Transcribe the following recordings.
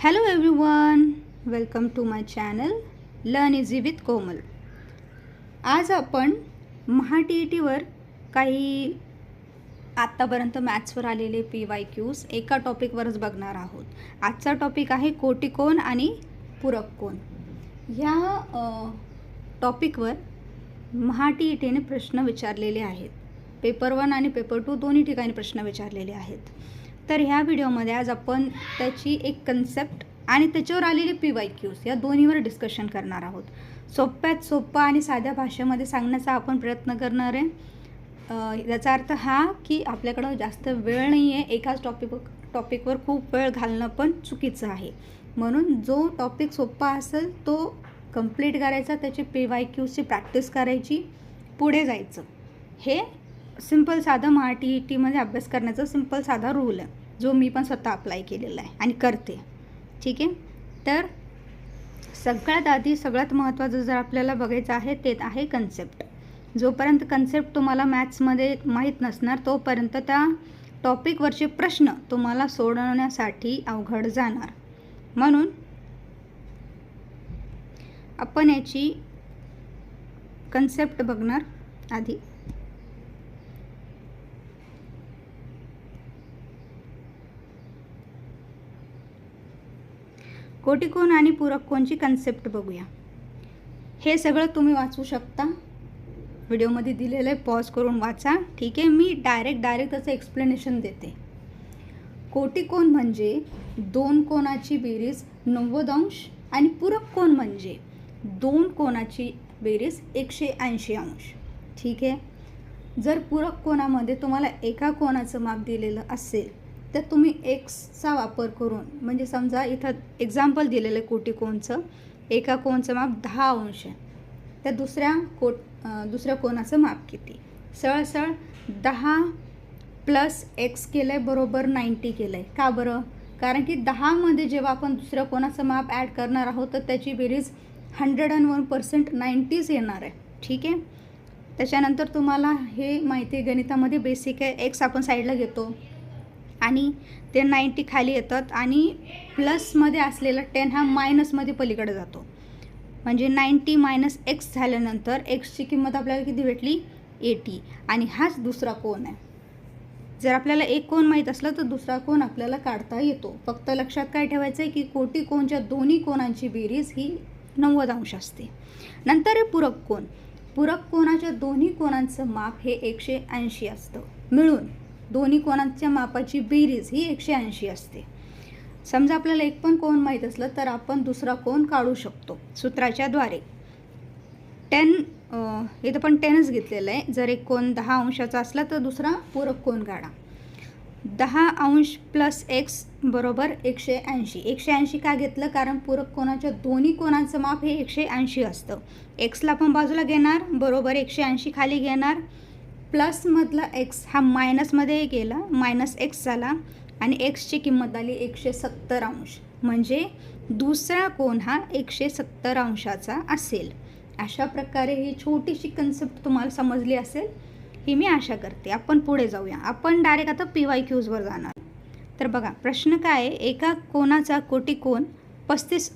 Hello everyone, welcome to my channel learn easy with Komal. आज आपण महा-टी-ई-टीवर काही आत्तापर्यंत मॅथ्सवर आलेले PYQs एका टॉपिकवरच बघणार आहोत. आजचा टॉपिक आहे कोटिकोन आणि पूरक कोन. ह्या टॉपिकवर महा-टी-ई-टीने प्रश्न विचारलेले आहेत. पेपर 1 आणि पेपर 2 दोन्ही ठिकाणी प्रश्न विचारलेले आहेत. तर ह्या व्हिडिओमध्ये आज आपण त्याची एक कन्सेप्ट आणि त्याच्यावर आलेले PYQs या दोन्हीवर डिस्कशन करणार आहोत. सोप्यात सोपा आणि साध्या भाषेमध्ये सांगण्याचा आपण प्रयत्न करणार आहे. याचा अर्थ हा की आपल्याकडं जास्त वेळ नाही आहे. एकाच टॉपिकवर खूप वेळ घालणं पण चुकीचं आहे. म्हणून जो टॉपिक सोपा असेल तो कंप्लीट करायचा, त्याची PYQची प्रॅक्टिस करायची, पुढे जायचं. हे सिंपल साधा महा-टी-ई-टीमध्ये अभ्यास करण्याचा सिंपल साधा रूल आहे, जो मी पण स्वतः अप्लाय केलेला आहे आणि करते. ठीक आहे. तर सगळ्यात आधी सगळ्यात महत्त्वाचं जर आपल्याला बघायचं आहे ते आहे कन्सेप्ट. जोपर्यंत कन्सेप्ट तुम्हाला मॅथ्समध्ये माहीत नसणार तोपर्यंत त्या टॉपिकवरचे प्रश्न तुम्हाला सोडवण्यासाठी अवघड जाणार. म्हणून आपण याची कन्सेप्ट बघणार आधी. कोटिकोन आणि पूरक कोनची कन्सेप्ट बघूया. हे सगळं तुम्ही वाचू शकता, व्हिडिओमध्ये दिलेलं आहे, पॉज करून वाचा. ठीक आहे. मी डायरेक्ट त्याचं एक्सप्लेनेशन देते. कोटिकोन म्हणजे दोन कोनाची बेरीज 90 अंश आणि पूरक कोन म्हणजे दोन कोनाची बेरीज 180 अंश. ठीक आहे. जर पूरक कोनामध्ये तुम्हाला एका कोनाचं माप दिलेलं असेल तर तुम्ही एक्सचा वापर करून, म्हणजे समजा इथं एक्झाम्पल दिलेलं आहे कोटिकोनचं, एका कोनचं माप 10 अंश आहे, तर दुसऱ्या कोनाचं माप किती? सरळ 10 + x केलं आहे बरोबर 90 केलं आहे. का बरं? कारण की 10मध्ये जेव्हा आपण दुसऱ्या कोनाचं माप ॲड करणार आहोत तर त्याची बेरीज 101% 90च येणार आहे. ठीक आहे. त्याच्यानंतर तुम्हाला हे माहिती आहे, गणितामध्ये बेसिक आहे. एक्स आपण साईडला घेतो आणि ते 90 खाली येतात आणि प्लसमध्ये असलेला 10 हा मायनसमध्ये पलीकडे जातो. म्हणजे 90 - x झाल्यानंतर एक्सची किंमत आपल्याला किती भेटली? 80. आणि हाच दुसरा कोन आहे. जर आपल्याला एक कोन माहीत असलं तर दुसरा कोन आपल्याला काढता येतो. फक्त लक्षात काय ठेवायचं आहे की कोटिकोनच्या दोन्ही कोनांची बेरीज ही 90 अंश असते. नंतर आहे पूरक कोन. पूरक कोनाच्या दोन्ही कोनांचं माप हे 180 असतं. मिळून दोन्ही कोनांच्या मापाची बेरीज ही 180 असते. समजा आपल्याला एक पण कोन माहीत असलं तर आपण दुसरा कोन काढू शकतो सूत्राच्या द्वारे. 10 इथं पण 10च घेतलेलं आहे. जर एक कोन 10 अंशाचा असला तर दुसरा पूरक कोन काढा. 10 अंश + x बरोबर 180. 180 का घेतलं? कारण पूरक कोनाच्या दोन्ही कोनांचं माप हे 180 असतं. एक्सला आपण बाजूला घेणार, बरोबर 180 खाली घेणार, प्लसमधला x हा मायनसमध्ये गेला, -x झाला आणि एक्सची किंमत आली 170 अंश. म्हणजे दुसरा कोन हा 170 अंशाचा असेल. अशा प्रकारे ही छोटीशी कन्सेप्ट तुम्हाला समजली असेल ही मी आशा करते. आपण पुढे जाऊया. आपण डायरेक्ट आता PYQsवर जाणार. तर बघा प्रश्न काय आहे. एका कोनाचा कोटिकोन 35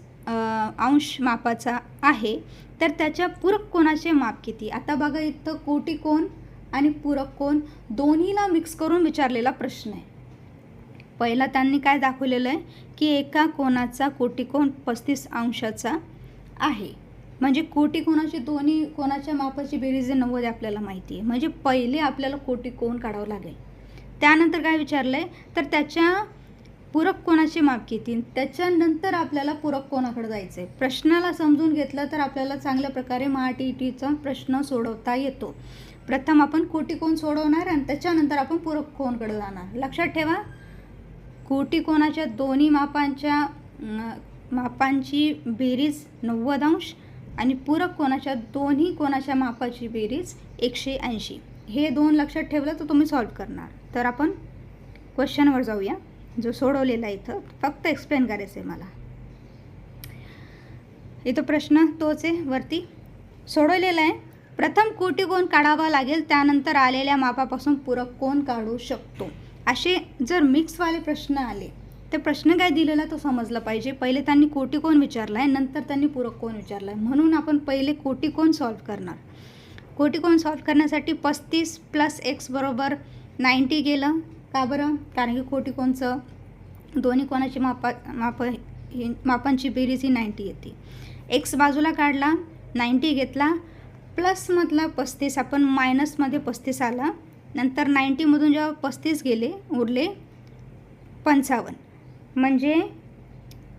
अंश मापाचा आहे, तर त्याच्या पूरक कोनाचे माप किती? आता बघा, इथं कोटिकोन आणि पूरक कोन दोन्हीला मिक्स करून विचारलेला प्रश्न आहे. पहिला त्यांनी काय दाखवलेलं आहे की एका कोनाचा कोटिकोन 35 अंशाचा आहे, म्हणजे कोटिकोनाची दोन्ही कोनाच्या मापाची बेरीज 90 आपल्याला माहिती आहे. म्हणजे पहिले आपल्याला कोटिकोन काढावं लागेल. त्यानंतर काय विचारलं आहे तर त्याच्या पूरक कोनाचे माप किती, त्याच्यानंतर आपल्याला पूरक कोनाकडे जायचं आहे. प्रश्नाला समजून घेतलं तर आपल्याला चांगल्या प्रकारे महा-टी-ई-टीचा प्रश्न सोडवता येतो. प्रथम आपण कोटिकोन सोडवणार आणि त्याच्यानंतर आपण पूरक कोनकडे जाणार. लक्षात ठेवा, कोटिकोनाच्या दोन्ही मापांची बेरीज 90 अंश आणि पूरक कोनाच्या दोन्ही कोनाच्या मापाची बेरीज 180. हे दोन लक्षात ठेवलं तर तुम्ही सॉल्व करणार. तर आपण क्वेश्चनवर जाऊया, जो सोडवलेला आहे. इथं फक्त एक्सप्लेन करायचं आहे मला. इथं प्रश्न तोच आहे, वरती सोडवलेला आहे. प्रथम कोटिकोन काढावा लागेल, त्यानंतर आलेल्या मापापासून पूरक कोन काढू शकतो. असे जर मिक्सवाले प्रश्न आले ते प्रश्न काय दिलेला तो समजला पाहिजे. पहिले त्यांनी कोटिकोण विचारला आहे, नंतर त्यांनी पूरक कोण विचारला आहे. म्हणून आपण पहिले कोटिकोण सॉल्व करणार. कोटिकोण सॉल्व करण्यासाठी 35 + x बरोबर 90 गेलं. का बरं? कारण की कोटिकोणचं दोन्ही कोणाची मापांची बेरीज ही 90 येते. एक्स बाजूला काढला, 90 घेतला, प्लसमधला 35 आपण मायनसमध्ये 35 आला. नंतर 90मधून जेव्हा 35 गेले उरले 55. म्हणजे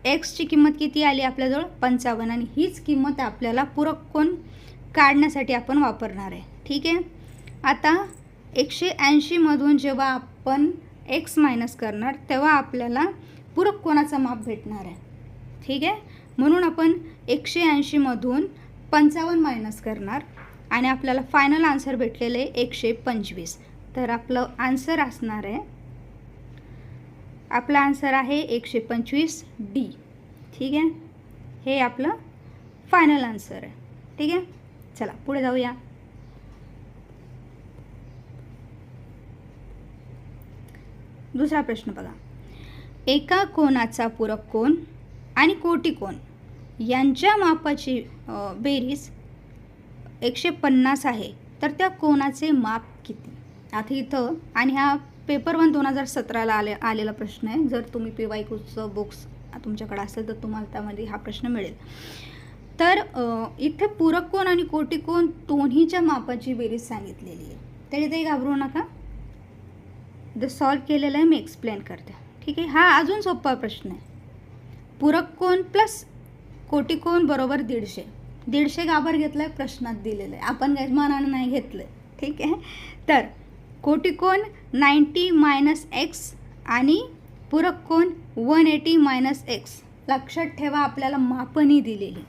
एक्सची किंमत किती आली आपल्याजवळ? 55. आणि हीच किंमत आपल्याला पूरक कोण काढण्यासाठी आपण वापरणार आहे. ठीक आहे. आता 180मधून जेव्हा आपण एक्स मायनस करणार तेव्हा आपल्याला पूरक कोणाचं माप भेटणार आहे. ठीक आहे. म्हणून आपण 180मधून 55 मायनस करणार आणि आपल्याला फायनल आन्सर भेटलेलं आहे 125. तर आपलं आन्सर असणार आहे, आपला आन्सर आहे 125D. ठीक आहे. हे आपलं फायनल आन्सर आहे. ठीक आहे. चला पुढे जाऊया. दुसरा प्रश्न बघा. एका कोनाचा पूरक कोन आणि कोटिकोण यांच्या मापाची बेरीज 150 आहे, तर त्या कोनाचे माप किती? आता इथं, आणि हा पेपर 1 2017ला आलेला प्रश्न आहे. जर तुम्ही PYQचं बुक्स तुमच्याकडे असेल तर तुम्हाला त्यामध्ये हा प्रश्न मिळेल. तर इथे पूरक कोन आणि कोटिकोण दोन्हीच्या मापाची बेरीज सांगितलेली आहे. तर इथे घाबरू नका, जे सॉल्व केलेलं आहे मी एक्सप्लेन करते. ठीक आहे. हा अजून सोपा प्रश्न आहे. पूरक कोन प्लस कोटिकोण बरोबर 150. 150 गाभर घेतलं आहे, प्रश्नात दिलेलं आहे, आपण काही मनानं नाही घेतलं. ठीक आहे. तर कोटिकोण 90 - x आणि पूरक कोण 180 - x. लक्षात ठेवा, आपल्याला माप नाही दिलेली.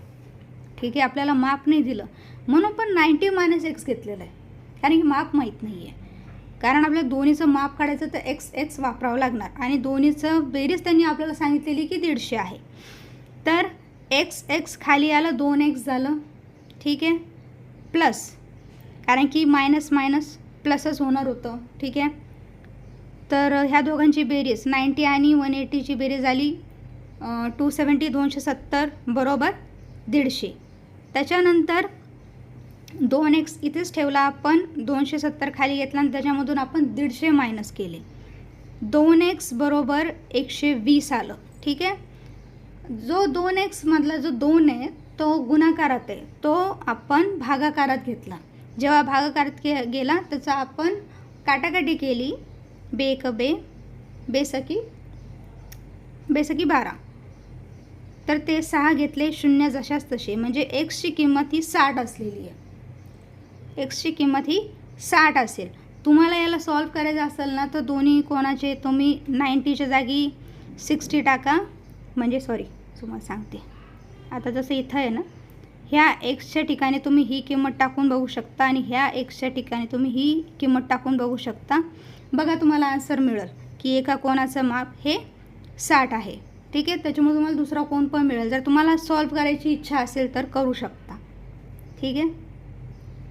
ठीक आहे. आपल्याला माप नाही दिलं म्हणून पण 90 - x घेतलेलं आहे, कारण की माप माहीत नाही आहे. कारण आपल्या दोन्हीचं माप काढायचं तर x वापरावं लागणार आणि दोन्हीचं बेरीज त्यांनी आपल्याला सांगितलेली की 150 आहे. तर x खाली आलं, 2x झालं. ठीक आहे. प्लस, कारण की मायनस प्लसच होणार होतं. ठीक आहे. तर ह्या दोघांची बेरीज 90 आणि 180ची बेरीज आली 270 270 बरोबर 150. त्याच्यानंतर 2x इथेच ठेवला आपण, 270 खाली घेतला आणि त्याच्यामधून आपण 150 मायनस केले. 2x बरोबर 120 आलं. ठीक आहे. जो 2x मधला जो 2 आहे तो गुणाकारात आहे, तो आपण भागाकारात घेतला. जेव्हा भागाकारात गेला त्याचा आपण काटाकाटी केली, बेक बे, बेसकी 12. तर ते 6 घेतले, 0 जशाच तसे. म्हणजे एक्सची किंमत ही 60 असलेली आहे. एक्सची किंमत ही 60 असेल. तुम्हाला याला सॉल्व करायचं असेल ना तर दोन्ही कोणाचे तुम्ही 90च्या जागी 60 टाका. म्हणजे तुम्हाला सांगते, आता जसं इथं आहे ना, ह्या एक्सच्या ठिकाणी तुम्ही ही किंमत टाकून बघू शकता आणि ह्या एक्सच्या ठिकाणी तुम्ही ही किंमत टाकून बघू शकता. बघा तुम्हाला आन्सर मिळेल की एका कोणाचं माप हे 60 आहे. ठीक आहे. त्याच्यामुळे तुम्हाला दुसरा कोण पण मिळेल. जर तुम्हाला सॉल्व करायची इच्छा असेल तर करू शकता. ठीक आहे.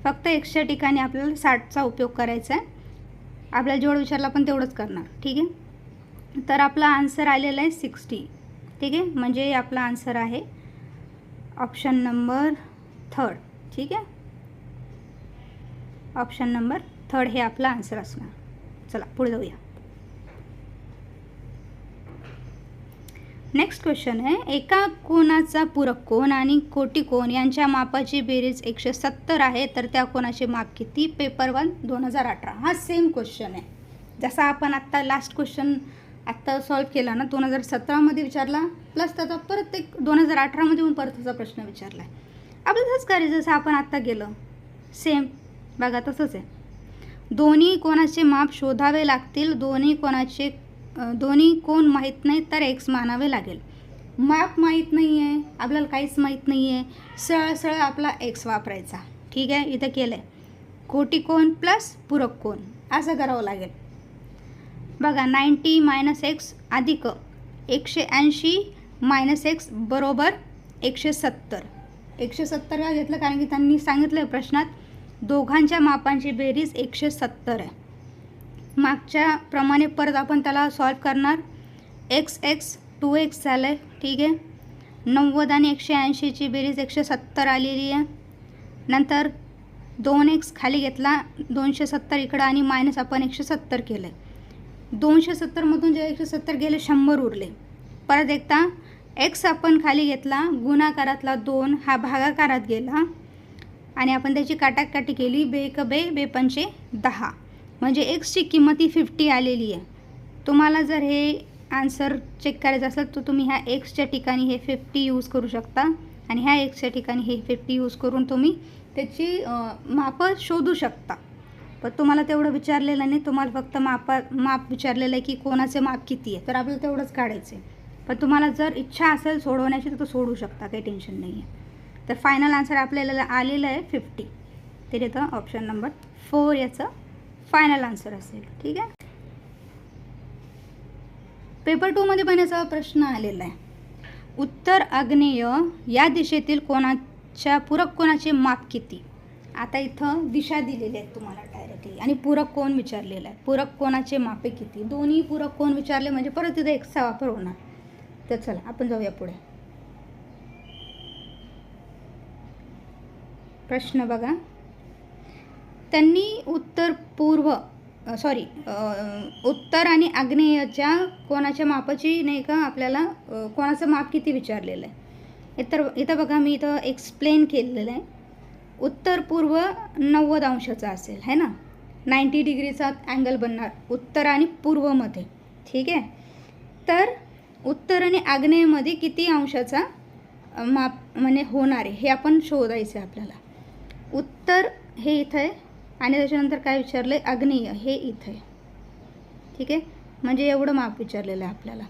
फक्त एक्सच्या ठिकाणी आपल्याला 60चा उपयोग करायचा आहे. आपल्याला जेवढं विचारलं आपण तेवढंच करणार. ठीक आहे. तर आपला आन्सर आलेला आहे 60. ठीक आहे. म्हणजे आपला आन्सर आहे ऑप्शन नंबर 3. ठीक आहे. ऑप्शन नंबर 3 हे आपला आन्सर असणार. चला पुढे जाऊया. नेक्स्ट क्वेश्चन आहे, एका कोनाचा पूरक कोन आणि कोटिकोण यांच्या मापाची बेरीज 170 आहे, तर त्या कोणाचे माप किती? पेपर 1 2018. हा सेम क्वेश्चन आहे जसा आपण आत्ता लास्ट क्वेश्चन आत्ता सॉल्व केला ना, 2017मध्ये विचारला, प्लस त्याचा परत एक 2018मध्ये पण परत त्याचा प्रश्न विचारला आहे. आपलं तसंच करायचं जसं आपण आत्ता गेलं, सेम बघा तसंच आहे. दोन्ही कोणाचे माप शोधावे लागतील. दोन्ही कोण माहीत नाही तर एक्स मानावे लागेल. माप माहीत नाही आहे, आपल्याला काहीच माहीत नाही आहे, सरळ आपला एक्स वापरायचा. ठीक आहे. इथं केलं आहे कोटिकोण प्लस पूरक कोण, असं करावं लागेल. बघा 90 - x अधिक 180 - x बरोबर 170. 170 का घेतलं? कारण की त्यांनी सांगितलं आहे प्रश्नात दोघांच्या मापांची बेरीज 170 आहे. मागच्या प्रमाणे परत आपण त्याला सॉल्व करणार. एक्स एक्स 2x झालं आहे. ठीक आहे. 90 आणि 180ची बेरीज 170 आलेली आहे. नंतर 2x खाली घेतला, 270 इकडं आणि मायनस आपण 170 केलं आहे. 270मधून जे 170 गेले 100 उरले. परत एकदा x आपण खाली घेतला, गुणाकारातला 2 हा भागाकारात गेला आणि आपण त्याची काटाकाटी केली. बेक बे पंचे 10 म्हणजे एक्सची किंमत ही 50 आलेली आहे. तुम्हाला जर हे आन्सर चेक करायचं असेल तर तुम्ही ह्या एक्सच्या ठिकाणी हे 50 यूज करू शकता आणि ह्या एक्सच्या ठिकाणी हे 50 यूज करून तुम्ही त्याची मापं शोधू शकता. पण तुम्हाला तेवढं विचारलेलं नाही, तुम्हाला फक्त माप विचारलेलं आहे की कोणाचे माप किती आहे, तर आपल्याला तेवढंच काढायचं आहे. पण तुम्हाला जर इच्छा असेल सोडवण्याची तर तो सोडू शकता, काही टेन्शन नाही आहे. तर फायनल आन्सर आपल्याला आलेलं आहे 50. तर इथं ऑप्शन नंबर 4 याचं फायनल आन्सर असेल. ठीक आहे. पेपर 2मध्ये पण याचा प्रश्न आलेला आहे. उत्तर आग्नेय या दिशेतील कोणाच्या पूरक कोणाचे माप किती. आता इथं दिशा दिलेली आहेत तुम्हाला डायरेक्टली आणि पूरक कोण विचारलेला आहे. पूरक कोणाचे मापे किती, दोन्ही पूरक कोण विचारले म्हणजे परत तिथे एक्सचा वापर होणार. तर चला आपण जाऊया पुढे. प्रश्न बघा. त्यांनी उत्तर आणि आग्नेयच्या कोणाच्या मापाची नाही का आपल्याला कोणाचं माप किती विचारलेलं आहे. इथं बघा मी इथं एक्सप्लेन केलेलं आहे. उत्तर पूर्व 90 अंशाचा असेल है ना, 90 डिग्रीचा अँगल बनणार उत्तर आणि पूर्वमध्ये. ठीक आहे. तर उत्तर आणि आग्नेयमध्ये किती अंशाचा माप म्हणजे होणार आहे हे आपण शोधायचं आहे आपल्याला. उत्तर हे इथं आहे आणि त्याच्यानंतर काय विचारलं आहे, आग्नेय हे इथं आहे. ठीक आहे. म्हणजे एवढं माप विचारलेलं आहे आपल्याला.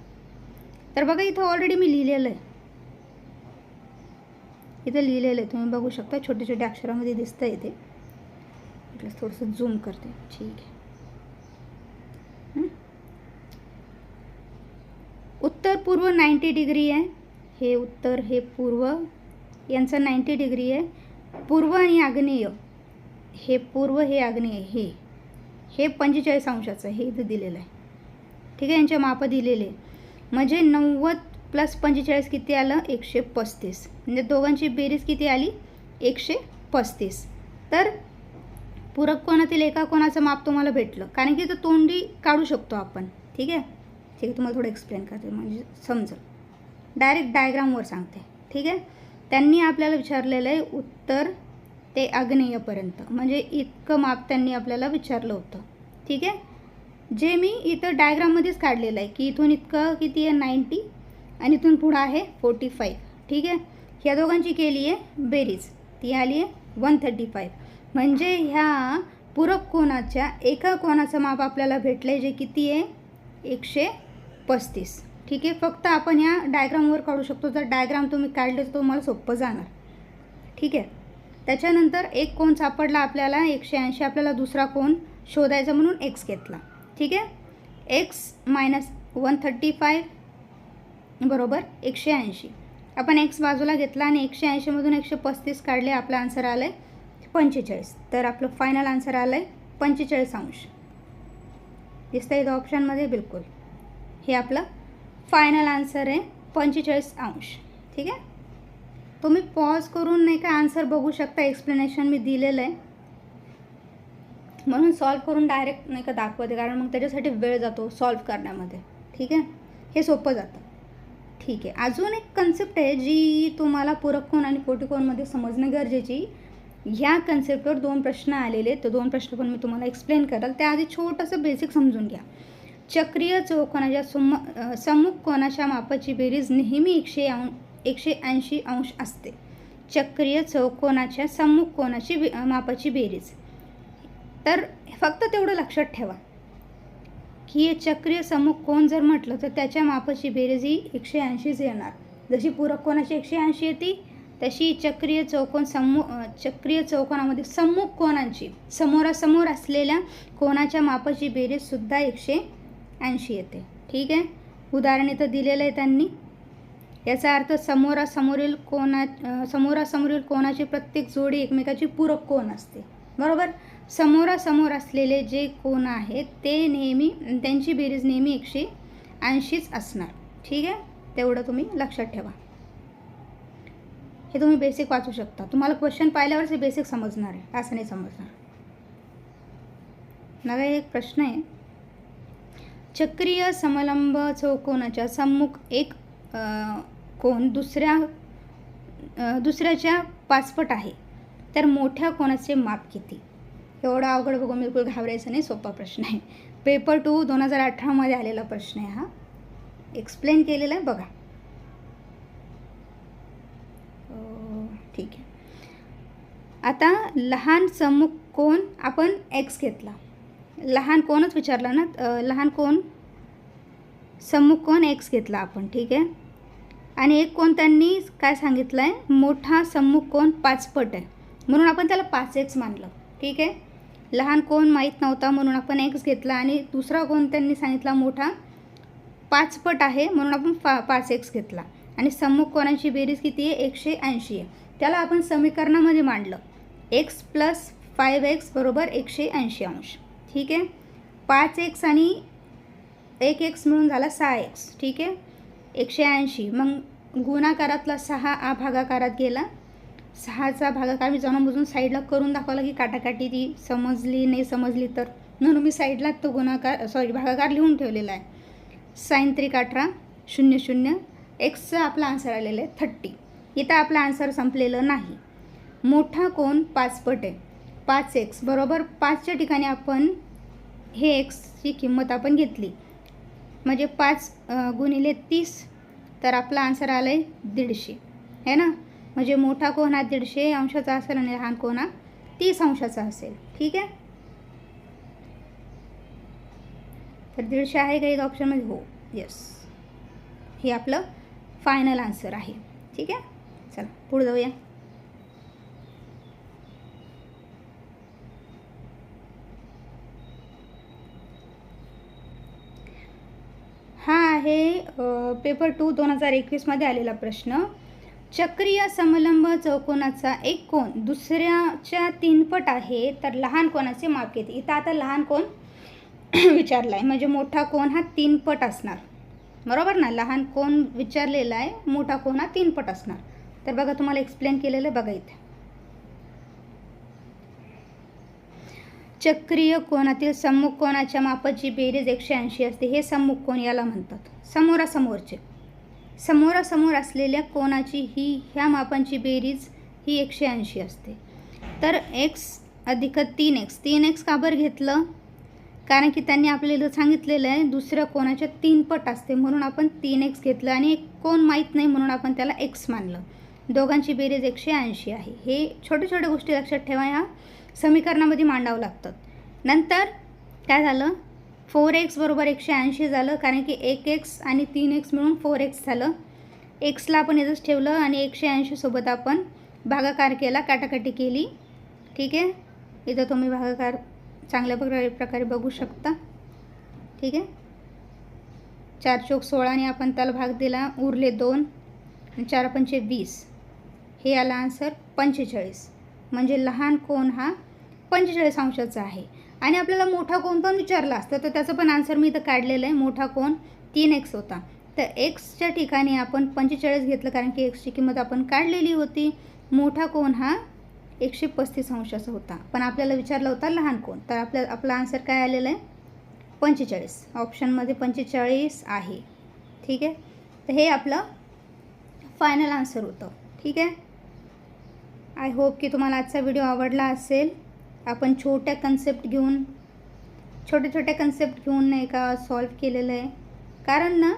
तर बघा इथं ऑलरेडी मी लिहिलेलं आहे, इथं लिहिलेलं आहे तुम्ही बघू शकता, छोट्या छोट्या अक्षरामध्ये दिसतं आहे ते. आपलं थोडंसं झूम करते. ठीक आहे. उत्तर पूर्व 90 डिग्री आहे. हे उत्तर हे पूर्व यांचं 90 डिग्री आहे. पूर्व आणि आग्नेय हे पूर्व हे आग्नेय हे 45 अंशाचं हे इथं दिलेलं आहे. ठीक आहे. यांचे मापं दिलेले म्हणजे 90 + 45 किती आलं 135. म्हणजे दोघांची बेरीज किती आली 135. तर पूरक कोणातील एका कोणाचं माप तुम्हाला भेटलं, कारण की इथं तोंडी काढू शकतो आपण. ठीक आहे. ठीक आहे. तुम्हाला थोडं एक्सप्लेन करते म्हणजे समजेल. डायरेक्ट डायग्रामवर सांगते. ठीक आहे. त्यांनी आपल्याला विचारलेलं आहे उत्तर ते आग्नेयपर्यंत, म्हणजे इतकं माप त्यांनी आपल्याला विचारलं होतं. ठीक आहे. जे मी इथं डायग्राममध्येच काढलेलं आहे की इथून इतकं किती आहे 90 आणि इथून पुढं आहे 45. ठीक आहे. ह्या दोघांची केली आहे बेरीज, ती आली आहे 135. म्हणजे ह्या पूरक कोणाच्या एका कोणाचं माप आपल्याला भेटलं आहे जे किती आहे 135. ठीक आहे. फक्त आपण ह्या डायग्रामवर काढू शकतो. जर डायग्राम तुम्ही काढले तर तुम्हाला सोपं जाणार. ठीक आहे. त्याच्यानंतर एक कोन सापडला आपल्याला 180, आपल्याला दुसरा कोन शोधायचा म्हणून एक्स घेतला. ठीक आहे. एक्स - 135 बरोबर 180. आपण एक्स बाजूला घेतला आणि 180मधून 135 काढले, आपला आन्सर आलं आहे 45. तर आपलं फायनल आन्सर आलं आहे 45 अंश. दिसतं इथं ऑप्शनमध्ये बिलकुल. हे आपलं फायनल आन्सर आहे 45 अंश. ठीक आहे. तुम्ही पॉज करून नाही का आन्सर बघू शकता, एक्सप्लेनेशन मी दिलेलं आहे म्हणून सॉल्व करून डायरेक्ट नाही का दाखवते, कारण मग त्याच्यासाठी वेळ जातो सॉल्व करण्यामध्ये. ठीक आहे. हे सोपं जातं. ठीक आहे. अजून एक कन्सेप्ट आहे जी तुम्हाला पूरक कोन आणि कोटिकोनमध्ये समजणं गरजेची. ह्या कन्सेप्टवर 2 प्रश्न आलेले आहेत. तर 2 प्रश्न पण मी तुम्हाला एक्सप्लेन कराल. त्याआधी छोटंसं बेसिक समजून घ्या. चक्रीय चौकोनाच्या सम्मुख कोनाच्या मापाची बेरीज नेहमी 180 अंश असते. चक्रीय चौकोनाच्या सम्मुख कोनाची मापाची बेरीज. तर फक्त तेवढं लक्षात ठेवा की हे चक्रीय सम्मुख कोन जर म्हटलं तर त्याच्या मापाची बेरीज ही 180च येणार. जशी पूरक कोनाची 180 येते तशी चक्रीय चौकोनामध्ये सम्मुख कोनांची समोरासमोर असलेल्या कोनाच्या मापाची बेरीजसुद्धा 180 येते. ठीक आहे. उदाहरण इथं दिलेलं आहे त्यांनी. याचा अर्थ समोरासमोरील कोनाची प्रत्येक जोडी एकमेकाची पूरक कोन असते. बरोबर. समोरासमोर असलेले जे कोन आहेत ते नेहमी त्यांची बेरीज नेहमी 80च असणार. ठीक आहे, तेवढं तुम्ही लक्षात ठेवा. हे तुम्ही बेसिक वाचू शकता. तुम्हाला क्वेश्चन पाहिल्यावरच हे बेसिक समजणार आहे, असं नाही समजणार. मला एक प्रश्न आहे, चक्रीय समलंब चौकोनाच्या सम्मुख एक कोन दुसऱ्याच्या 5 पट आहे, तर मोठ्या कोनाचे माप किती? एवढा अवघड बघून बिलकुल घाबरायचं नाही, सोपा प्रश्न आहे. पेपर 2 2018 आलेला प्रश्न आहे हा, एक्सप्लेन केलेला आहे बघा. ठीक आहे. आता लहान सम्मुख कोन आपण x घेतला, लहान कोनच विचारला ना, लहान कोन सम्मुख कोन x घेतला आपण. ठीक आहे, आणि एक कोन त्यांनी काय सांगितलं आहे, मोठा सम्मुख कोन 5 पट आहे म्हणून आपण त्याला 5x मानलं. ठीक आहे, लहान कोन माहीत नव्हता म्हणून आपण x घेतला, आणि दुसरा कोन त्यांनी सांगितला मोठा 5 पट आहे म्हणून आपण 5x घेतला, आणि सम्मुख कोनाची बेरीज किती आहे, 180 आहे. त्याला आपण समीकरणामध्ये मांडलं, x + 5x = 180 अंश. ठीक आहे, 5x आणि 1x मिळून झाला 6x. ठीक आहे, 180. मग गुणाकारातला 6 भागाकारात गेला, 6चा भागाकार मी जाणून बुजून साईडला करून दाखवला की काटाकाटी ती समजली नाही समजली तर, म्हणून मी साईडला तो भागाकार लिहून ठेवलेला आहे. sin 3 18 0 0. एक्सचा आपला आन्सर आलेला आहे 30. इथं आपला आन्सर संपलेलं नाही. मोठा कोन 5 पट आहे, 5x बरोबर 5च्या ठिकाणी आपण हे एक्सची किंमत आपण घेतली, म्हणजे 5 × 30, तर आपला आन्सर आला आहे 150 आहे ना. म्हणजे मोठा कोन हा 150 अंशाचा असेल आणि लहान कोन हा 30 अंशाचा असेल. ठीक आहे, तर 150 आहे का एक ऑप्शनमध्ये? हो, येस, हे आपलं फायनल आन्सर आहे. ठीक आहे, चला पुढे जाऊया. हा आहे पेपर 2 2021 आलेला प्रश्न. चक्रीय समलंब चौकोनाचा एक कोन दुसऱ्याच्या 3 पट आहे, तर लहान कोनाचे माप किती? इथं आता लहान कोन विचारला आहे, म्हणजे मोठा कोन हा 3 पट असणार, बरोबर ना. लहान कोन विचारलेला आहे, मोठा कोन हा 3 पट असणार. तर बघा, तुम्हाला एक्सप्लेन केलेलं बघा इथे. चक्रीय कोनातील सम्मुख कोनाच्या मापाची बेरीज 180 असते. हे सम्मुख कोन याला म्हणतात, समोरासमोरचे. समोरासमोर असलेल्या कोनाची ह्या मापांची बेरीज ही 180 असते. तर x + 3x. 3x का बरं घेतलं? कारण की त्यांनी आपल्याला सांगितलेलं आहे दुसऱ्या कोनाच्या 3 पट असते म्हणून आपण 3x घेतलं, आणि एक कोन माहीत नाही म्हणून आपण त्याला x मानलं. दोघांची बेरीज 180 आहे. हे छोट्या छोट्या गोष्टी लक्षात ठेवा, ह्या समीकरणामध्ये मांडावं लागतात. नंतर काय झालं, 4x = 180 झालं, कारण की 1x आणि 3x मिळून 4x झालं. एक्सला आपण इथंच ठेवलं आणि 180 सोबत आपण भागाकार केला, काटाकाटी केली. ठीक आहे, इथं तुम्ही भागाकार चांगल्या प्रकारे बघू शकता. ठीक आहे, 4 चौक 16 आपण त्याला भाग दिला, उरले 2, 4 पंचे 20. हे आला आन्सर 45. म्हणजे लहान कोन हा 45 अंशाचा आहे. आणि आपल्याला मोठा कोन पण विचारला असता तर त्याचं पण आन्सर मी इथं काढलेलं आहे. मोठा कोन 3x होता, तर एक्सच्या ठिकाणी आपण 45 घेतलं कारण की एक्सची किंमत आपण काढलेली होती. मोठा कोन हा 135 अंशाचा होता, पण आपल्याला विचारला होता लहान कोन, तर आपला आन्सर काय आलेलं आहे 45. ऑप्शनमध्ये 45 आहे. ठीक आहे, तर हे आपलं फायनल आन्सर होतं. ठीक आहे, आय होप की तुम्हाला आजचा व्हिडिओ आवडला असेल. आपण छोट्या कन्सेप्ट घेऊन नाही का सॉल्व केलेलं आहे, कारण ना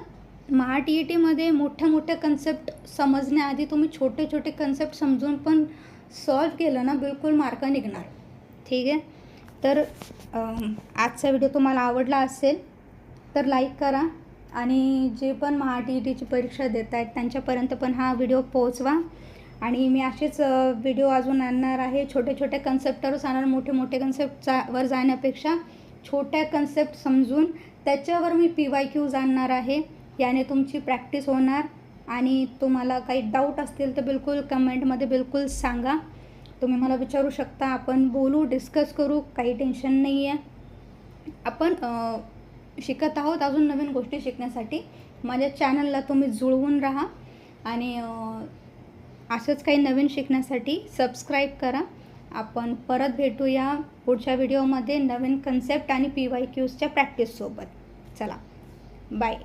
MHA-TET मोठ्या मोठ्या कन्सेप्ट समजण्याआधी तुम्ही छोटे छोटे कन्सेप्ट समजून पण सॉल्व केलं ना, बिलकुल मार्क निघणार. ठीक आहे, तर आजचा व्हिडिओ तुम्हाला आवडला असेल तर लाईक करा, आणि जे पण MHA-TETची परीक्षा देत आहेत त्यांच्यापर्यंत पण हा व्हिडिओ पोहोचवा. आणि मी असेच व्हिडिओ अजून आणणार आहे, छोटे छोटे कन्सेप्टवरच आणणार. मोठे मोठे कन्सेप्टवर जाण्यापेक्षा छोट्या कन्सेप्ट समजून त्याच्यावर मी PYQ आणणार आहे. याने तुमची प्रॅक्टिस होणार, आणि तुम्हाला काही डाऊट असतील तर बिलकुल कमेंटमध्ये बिलकुल सांगा. तुम्ही मला विचारू शकता, आपण बोलू, डिस्कस करू, काही टेन्शन नाही आहे. आपण शिकत आहोत अजून नवीन गोष्टी शिकण्यासाठी. माझ्या चॅनलला तुम्ही जुळवून राहा आणि असंच काही नवीन शिकण्यासाठी सबस्क्राईब करा. आपण परत भेटूया पुढच्या व्हिडिओमध्ये नवीन कन्सेप्ट आणि PYQच्या प्रॅक्टिससोबत. चला बाय.